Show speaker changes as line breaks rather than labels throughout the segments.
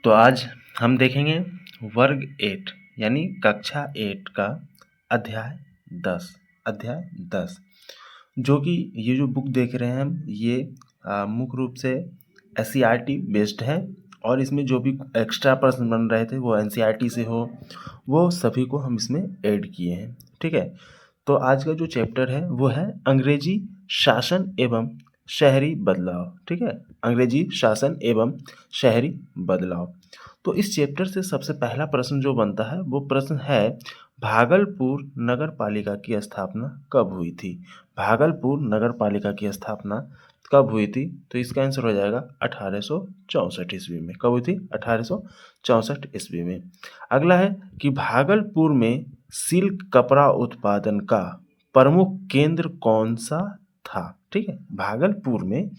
तो आज हम देखेंगे वर्ग 8 यानी कक्षा 8 का अध्याय 10 जो कि ये जो बुक देख रहे हैं हम ये मुख्य रूप से SCERT बेस्ड है और इसमें जो भी एक्स्ट्रा प्रश्न बन रहे थे वो NCERT से हो वो सभी को हम इसमें ऐड किए हैं। ठीक है, तो आज का जो चैप्टर है वो है अंग्रेजी शासन एवं शहरी बदलाव। ठीक है, अंग्रेजी शासन एवं शहरी बदलाव। तो इस चैप्टर से सबसे पहला प्रश्न जो बनता है वो प्रश्न है भागलपुर नगर पालिका की स्थापना कब हुई थी। भागलपुर नगर पालिका की स्थापना कब हुई थी? तो इसका आंसर हो जाएगा 1864 ईस्वी में। कब हुई थी? 1864 ईस्वी में। अगला है कि भागलपुर में सिल्क कपड़ा उत्पादन का प्रमुख केंद्र कौन सा था। ठीक है, भागलपुर में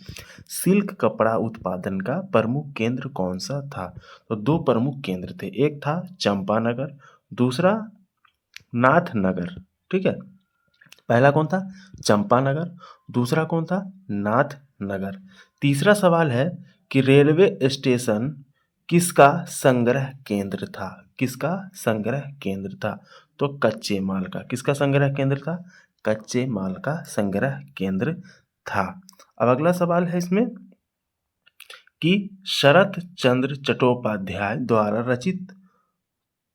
सिल्क कपड़ा उत्पादन का प्रमुख केंद्र कौन सा था? तो दो प्रमुख केंद्र थे, एक था चंपानगर, दूसरा नाथनगर। ठीक है, पहला कौन था? चंपानगर, दूसरा कौन था? नाथनगर। तीसरा सवाल है कि रेलवे स्टेशन किसका संग्रह केंद्र था? किसका संग्रह केंद्र था? तो कच्चे माल का। किसका संग्रह केंद्र था? कच्चे माल का संग्रह केंद्र था। अब अगला सवाल है इसमें कि शरत चंद्र चट्टोपाध्याय द्वारा रचित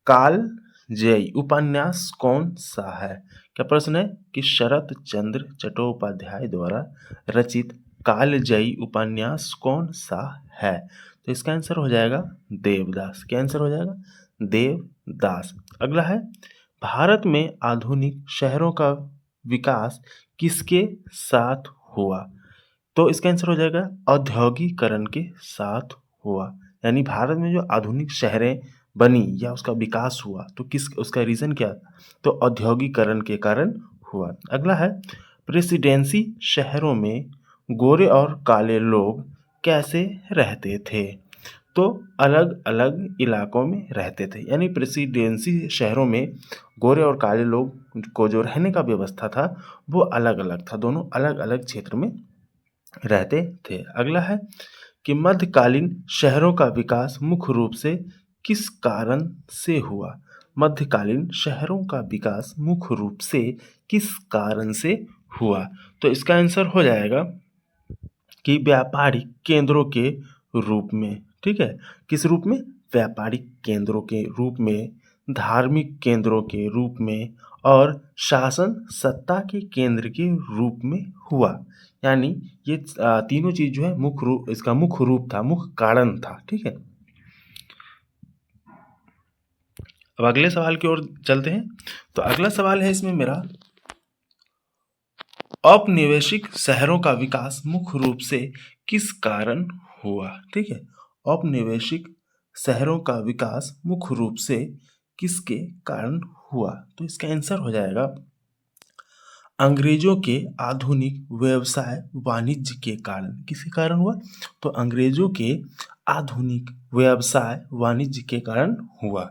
कालजयी उपन्यास कौन सा है? क्या प्रश्न है कि शरत चंद्र चट्टोपाध्याय द्वारा रचित कालजयी उपन्यास कौन सा है? तो इसका आंसर हो जाएगा देवदास। क्या आंसर हो जाएगा? देवदास। अगला है भारत में आधुनिक शहरों का विकास किसके साथ हुआ? तो इसका आंसर हो जाएगा औद्योगिकरण के साथ हुआ। यानी भारत में जो आधुनिक शहरें बनी या उसका विकास हुआ तो किस उसका रीज़न क्या? तो औद्योगिकरण के कारण हुआ। अगला है प्रेसिडेंसी शहरों में गोरे और काले लोग कैसे रहते थे? तो अलग अलग इलाकों में रहते थे। यानी प्रेसिडेंसी शहरों में गोरे और काले लोग को जो रहने का व्यवस्था था वो अलग अलग था, दोनों अलग अलग क्षेत्र में रहते थे। अगला है कि मध्यकालीन शहरों का विकास मुख्य रूप से किस कारण से हुआ? मध्यकालीन शहरों का विकास मुख्य रूप से किस कारण से हुआ? तो इसका आंसर हो जाएगा कि व्यापारिक केंद्रों के रूप में। ठीक है, किस रूप में? व्यापारिक केंद्रों के रूप में, धार्मिक केंद्रों के रूप में और शासन सत्ता के केंद्र के रूप में हुआ। यानी ये तीनों चीज जो है मुख्य रूप, इसका मुख्य रूप था, मुख्य कारण था। ठीक है, अब अगले सवाल की ओर चलते हैं। तो अगला सवाल है इसमें मेरा औपनिवेशिक शहरों का विकास मुख्य रूप से किस कारण हुआ? ठीक है, औपनिवेशिक शहरों का विकास मुख्य रूप से किसके कारण हुआ? तो इसका आंसर हो जाएगा अंग्रेजों के आधुनिक व्यवसाय वाणिज्य के कारण। किसके कारण हुआ? तो अंग्रेजों के आधुनिक व्यवसाय वाणिज्य के कारण हुआ।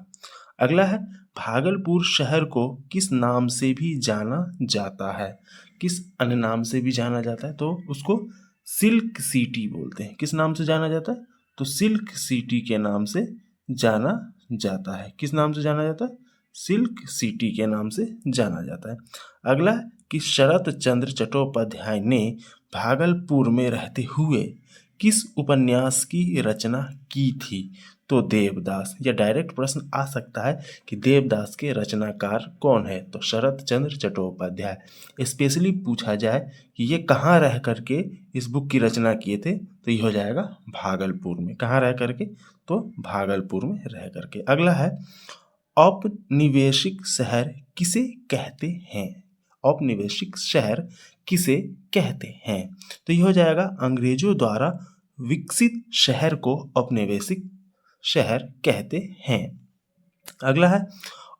अगला है भागलपुर शहर को किस नाम से भी जाना जाता है? किस अन्य नाम से भी जाना जाता है? तो उसको सिल्क सिटी बोलते हैं। किस नाम से जाना जाता है? तो सिल्क सिटी के नाम से जाना जाता है। किस नाम से जाना जाता है? सिल्क सिटी के नाम से जाना जाता है। अगला कि शरत चंद्र चट्टोपाध्याय ने भागलपुर में रहते हुए किस उपन्यास की रचना की थी? तो देवदास। या डायरेक्ट प्रश्न आ सकता है कि देवदास के रचनाकार कौन है? तो शरत चंद्र चट्टोपाध्याय। स्पेशली पूछा जाए कि ये कहाँ रह करके इस बुक की रचना किए थे तो ये हो जाएगा भागलपुर में। कहाँ रह करके? तो भागलपुर में रह करके। अगला है औपनिवेशिक शहर किसे कहते हैं? औपनिवेशिक शहर किसे कहते हैं? तो ये हो जाएगा अंग्रेजों द्वारा विकसित शहर को औपनिवेशिक शहर कहते हैं। अगला है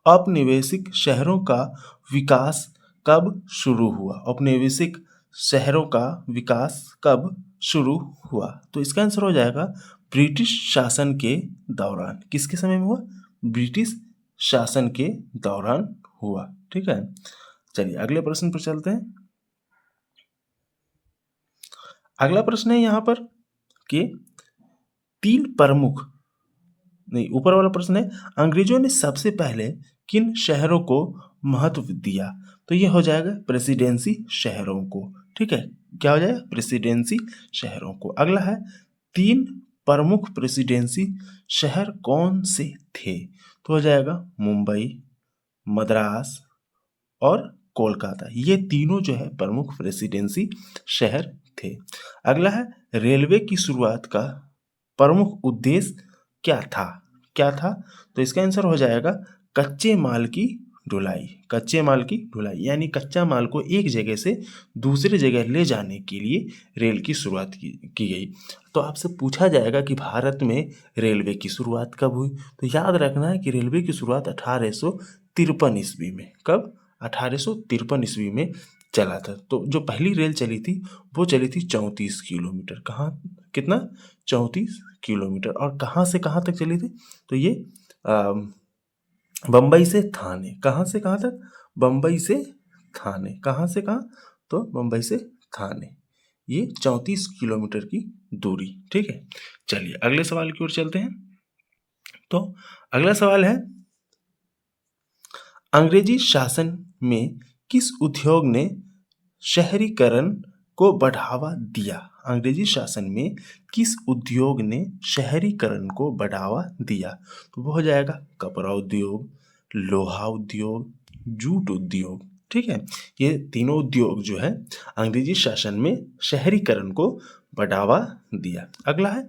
औपनिवेशिक शहरों का विकास कब शुरू हुआ? औपनिवेशिक शहरों का विकास कब शुरू हुआ? तो इसका आंसर हो जाएगा ब्रिटिश शासन के दौरान। किसके समय में हुआ? ब्रिटिश शासन के दौरान हुआ। ठीक है, चलिए अगले प्रश्न पर चलते हैं। अगला प्रश्न है यहाँ पर कि तीन प्रमुख नहीं, ऊपर वाला प्रश्न है अंग्रेजों ने सबसे पहले किन शहरों को महत्व दिया? तो ये हो जाएगा प्रेसिडेंसी शहरों को। ठीक है, क्या हो जाएगा? प्रेसिडेंसी शहरों को। अगला है 3 प्रमुख प्रेसिडेंसी शहर कौन से थे? तो हो जाएगा मुंबई, मद्रास और कोलकाता। ये तीनों जो है प्रमुख प्रेसिडेंसी शहर थे। अगला है रेलवे की शुरुआत का प्रमुख उद्देश्य क्या था? क्या था? तो इसका आंसर हो जाएगा कच्चे माल की ढुलाई। कच्चे माल की ढुलाई यानी कच्चा माल को एक जगह से दूसरी जगह ले जाने के लिए रेल की शुरुआत की गई। तो आपसे पूछा जाएगा कि भारत में रेलवे की शुरुआत कब हुई? तो याद रखना है कि रेलवे की शुरुआत 1853 ईस्वी में। कब? 1853 ईस्वी में चला था। तो जो पहली रेल चली थी वो चली थी 34 किलोमीटर। कहाँ? कितना? 34 किलोमीटर। और कहाँ से कहाँ तक चली थी? तो ये बम्बई से थाने। कहाँ से कहाँ तक? बम्बई से थाने। कहाँ से कहाँ? तो बम्बई से थाने। ये 34 किलोमीटर की दूरी। ठीक है, चलिए अगले सवाल की ओर चलते हैं। तो अगला सवाल है अंग्रेजी शासन में किस उद्योग ने शहरीकरण को बढ़ावा दिया? अंग्रेजी शासन में किस उद्योग ने शहरीकरण को बढ़ावा दिया? तो वो हो जाएगा कपड़ा उद्योग, लोहा उद्योग, जूट उद्योग। ठीक है, ये तीनों उद्योग जो है अंग्रेजी शासन में शहरीकरण को बढ़ावा दिया। अगला है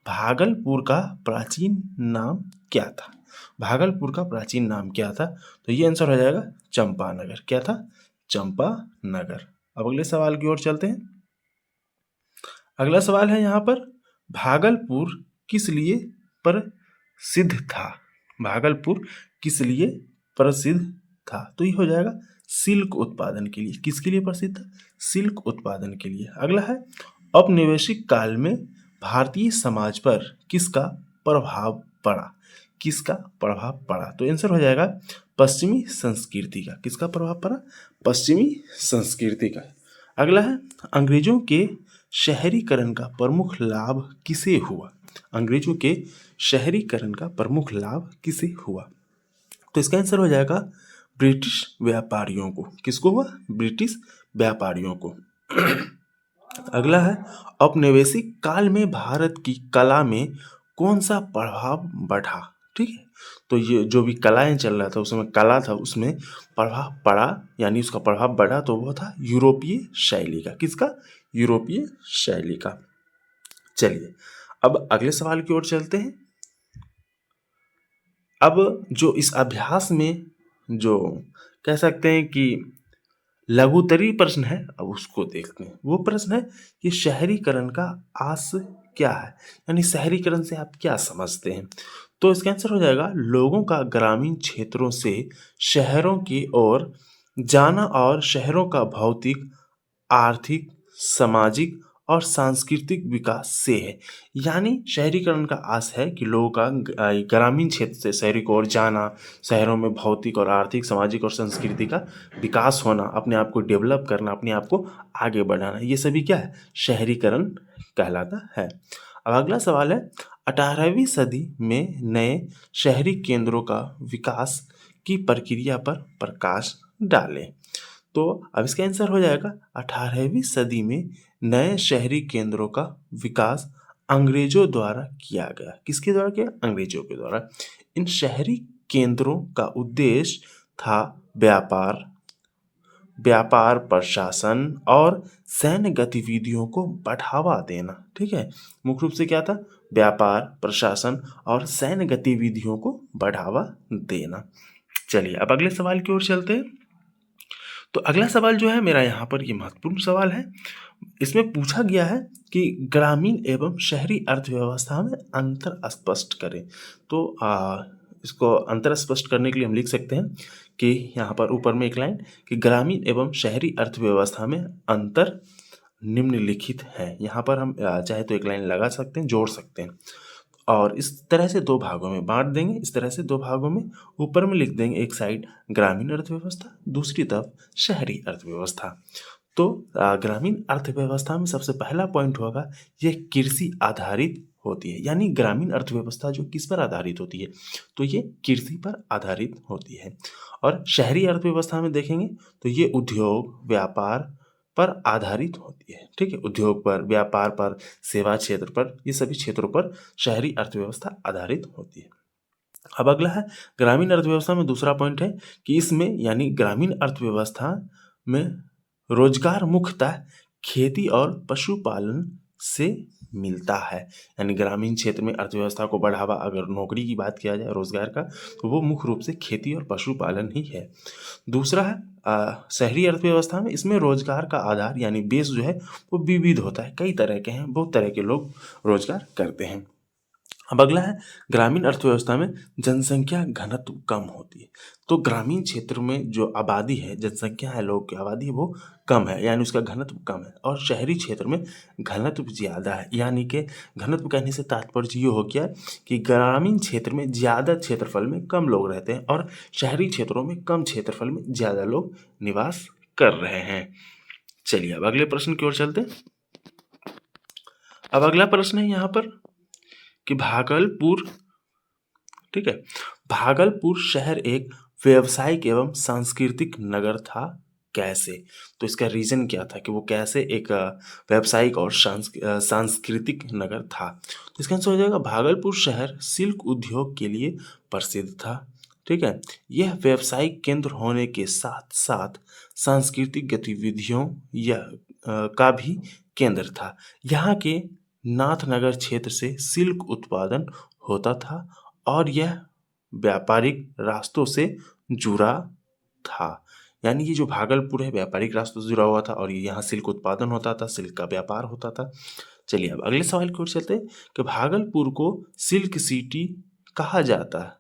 भागलपुर का प्राचीन नाम क्या था? भागलपुर का प्राचीन नाम क्या था? तो ये आंसर हो जाएगा चंपानगर। क्या था? चंपानगर। अब अगले सवाल की ओर चलते हैं। अगला सवाल है यहाँ पर भागलपुर किस लिए प्रसिद्ध था? भागलपुर किस लिए प्रसिद्ध था? तो ये हो जाएगा सिल्क उत्पादन के लिए। किसके लिए प्रसिद्ध था? सिल्क उत्पादन के लिए। अगला है औपनिवेशिक काल में भारतीय समाज पर किसका प्रभाव पड़ा? किसका प्रभाव पड़ा? तो आंसर हो जाएगा पश्चिमी संस्कृति का। किसका प्रभाव पड़ा? पश्चिमी संस्कृति का। अगला है अंग्रेजों के शहरीकरण का प्रमुख लाभ किसे हुआ? अंग्रेजों के शहरीकरण का प्रमुख लाभ किसे हुआ? तो इसका आंसर हो जाएगा ब्रिटिश व्यापारियों को। किसको हुआ? ब्रिटिश व्यापारियों को। अगला है औपनिवेशिक काल में भारत की कला में कौन सा प्रभाव बढ़ा? ठीक है, तो ये जो भी कलाएं चल रहा था उसमें कला था उसमें प्रभाव पड़ा यानी उसका प्रभाव बढ़ा तो वो था यूरोपीय शैली का। किसका? यूरोपीय शैली का। चलिए अब अगले सवाल की ओर चलते हैं। अब जो इस अभ्यास में जो कह सकते हैं कि लघुतरी प्रश्न है, अब उसको देखते हैं। वो प्रश्न है कि शहरीकरण का आस क्या है, यानी शहरीकरण से आप क्या समझते हैं? तो इसका आंसर हो जाएगा लोगों का ग्रामीण क्षेत्रों से शहरों की ओर जाना और शहरों का भौतिक, आर्थिक, सामाजिक और सांस्कृतिक विकास से है। यानी शहरीकरण का आस है कि लोगों का ग्रामीण क्षेत्र से शहरी को ओर जाना, शहरों में भौतिक और आर्थिक, सामाजिक और संस्कृति का विकास होना, अपने आप को डेवलप करना, अपने आप को आगे बढ़ाना, ये सभी क्या है? शहरीकरण कहलाता है। अब अगला सवाल है 18वीं सदी में नए शहरी केंद्रों का विकास की प्रक्रिया पर प्रकाश डालें। तो अब इसका आंसर हो जाएगा 18वीं सदी में नए शहरी केंद्रों का विकास अंग्रेजों द्वारा किया गया। किसके द्वारा किया? अंग्रेजों के द्वारा। इन शहरी केंद्रों का उद्देश्य था व्यापार, व्यापार, प्रशासन और सैन्य गतिविधियों को बढ़ावा देना। ठीक है, मुख्य रूप से क्या था? व्यापार, प्रशासन और सैन्य गतिविधियों को बढ़ावा देना। चलिए अब अगले सवाल की ओर चलते हैं। तो अगला सवाल जो है मेरा यहाँ पर ये महत्वपूर्ण सवाल है। इसमें पूछा गया है कि ग्रामीण एवं शहरी अर्थव्यवस्था में अंतर स्पष्ट करें। तो इसको अंतर स्पष्ट करने के लिए हम लिख सकते हैं कि यहाँ पर ऊपर में एक लाइन कि ग्रामीण एवं शहरी अर्थव्यवस्था में अंतर निम्नलिखित है। यहाँ पर हम चाहे तो एक लाइन लगा सकते हैं, जोड़ सकते हैं और इस तरह से दो भागों में बांट देंगे। इस तरह से दो भागों में ऊपर में लिख देंगे, एक साइड ग्रामीण अर्थव्यवस्था, दूसरी तरफ शहरी अर्थव्यवस्था। तो ग्रामीण अर्थव्यवस्था में सबसे पहला पॉइंट होगा, यह कृषि आधारित होती है। यानी ग्रामीण अर्थव्यवस्था जो किस पर आधारित होती है, तो ये कृषि पर आधारित होती है। और शहरी अर्थव्यवस्था में देखेंगे तो ये उद्योग व्यापार पर आधारित होती है। ठीक है, उद्योग पर, व्यापार पर, सेवा क्षेत्र पर, ये सभी क्षेत्रों पर शहरी अर्थव्यवस्था आधारित होती है। अब अगला है ग्रामीण अर्थव्यवस्था में दूसरा पॉइंट है कि इसमें यानी ग्रामीण अर्थव्यवस्था में रोजगार मुख्यतः खेती और पशुपालन से मिलता है। यानी ग्रामीण क्षेत्र में अर्थव्यवस्था को बढ़ावा, अगर नौकरी की बात किया जाए रोजगार का, तो वो मुख्य रूप से खेती और पशुपालन ही है। दूसरा है शहरी अर्थव्यवस्था में, इसमें रोजगार का आधार यानी बेस जो है वो विविध होता है, कई तरह के हैं, बहुत तरह के लोग रोजगार करते हैं। अब अगला है ग्रामीण अर्थव्यवस्था में जनसंख्या घनत्व कम होती है। तो ग्रामीण क्षेत्र में जो आबादी है, जनसंख्या है, लोग की आबादी है, वो कम है, यानी उसका घनत्व कम है। और शहरी क्षेत्र में घनत्व ज़्यादा है। यानी कि घनत्व कहने से तात्पर्य ये हो गया कि ग्रामीण क्षेत्र में ज़्यादा क्षेत्रफल में कम लोग रहते हैं और शहरी क्षेत्रों में कम क्षेत्रफल में ज़्यादा लोग निवास कर रहे हैं। चलिए अब अगले प्रश्न की ओर चलते हैं। अब अगला प्रश्न है यहाँ पर कि भागलपुर, ठीक है, भागलपुर शहर एक व्यावसायिक एवं सांस्कृतिक नगर था, कैसे? तो इसका रीजन क्या था कि वो कैसे एक व्यावसायिक और सांस्कृतिक नगर था? तो इसका आंसर हो जाएगा भागलपुर शहर सिल्क उद्योग के लिए प्रसिद्ध था। ठीक है, यह व्यावसायिक केंद्र होने के साथ साथ सांस्कृतिक गतिविधियों का भी केंद्र था। यहाँ के नाथनगर क्षेत्र से सिल्क उत्पादन होता था और यह व्यापारिक रास्तों से जुड़ा था। यानी ये जो भागलपुर है व्यापारिक रास्तों से जुड़ा हुआ था और यहाँ सिल्क उत्पादन होता था, सिल्क का व्यापार होता था। चलिए अब अगले सवाल की ओर चलते हैं कि भागलपुर को सिल्क सिटी कहा जाता है,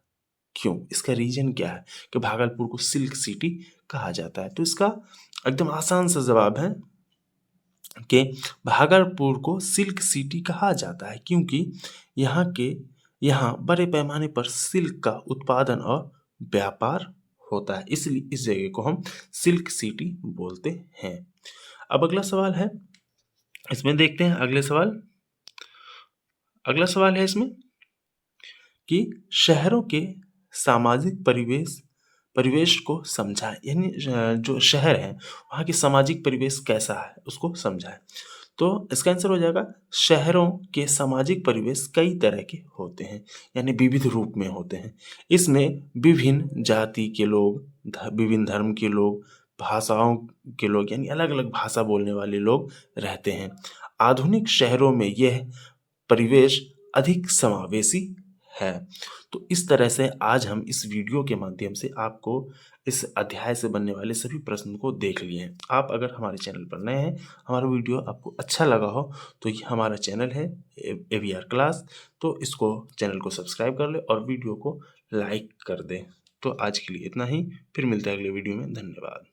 क्यों? इसका रीजन क्या है कि भागलपुर को सिल्क सिटी कहा जाता है? तो इसका एकदम आसान सा जवाब है कि भागलपुर को सिल्क सिटी कहा जाता है क्योंकि यहाँ बड़े पैमाने पर सिल्क का उत्पादन और व्यापार होता है, इसलिए इस जगह को हम सिल्क सिटी बोलते हैं। अब अगला सवाल है, इसमें देखते हैं अगला सवाल है इसमें कि शहरों के सामाजिक परिवेश को समझाएं। यानी जो शहर है वहाँ की सामाजिक परिवेश कैसा है उसको समझाएं। तो इसका आंसर हो जाएगा शहरों के सामाजिक परिवेश कई तरह के होते हैं, यानी विविध रूप में होते हैं। इसमें विभिन्न जाति के लोग, विभिन्न धर्म के लोग, भाषाओं के लोग, यानी अलग अलग भाषा बोलने वाले लोग रहते हैं। आधुनिक शहरों में यह परिवेश अधिक समावेशी है। तो इस तरह से आज हम इस वीडियो के माध्यम से आपको इस अध्याय से बनने वाले सभी प्रश्न को देख लिए हैं। आप अगर हमारे चैनल पर नए हैं, हमारा वीडियो आपको अच्छा लगा हो तो ये हमारा चैनल है AVR क्लास, तो इसको चैनल को सब्सक्राइब कर ले और वीडियो को लाइक कर दें। तो आज के लिए इतना ही, फिर मिलते हैं अगले वीडियो में। धन्यवाद।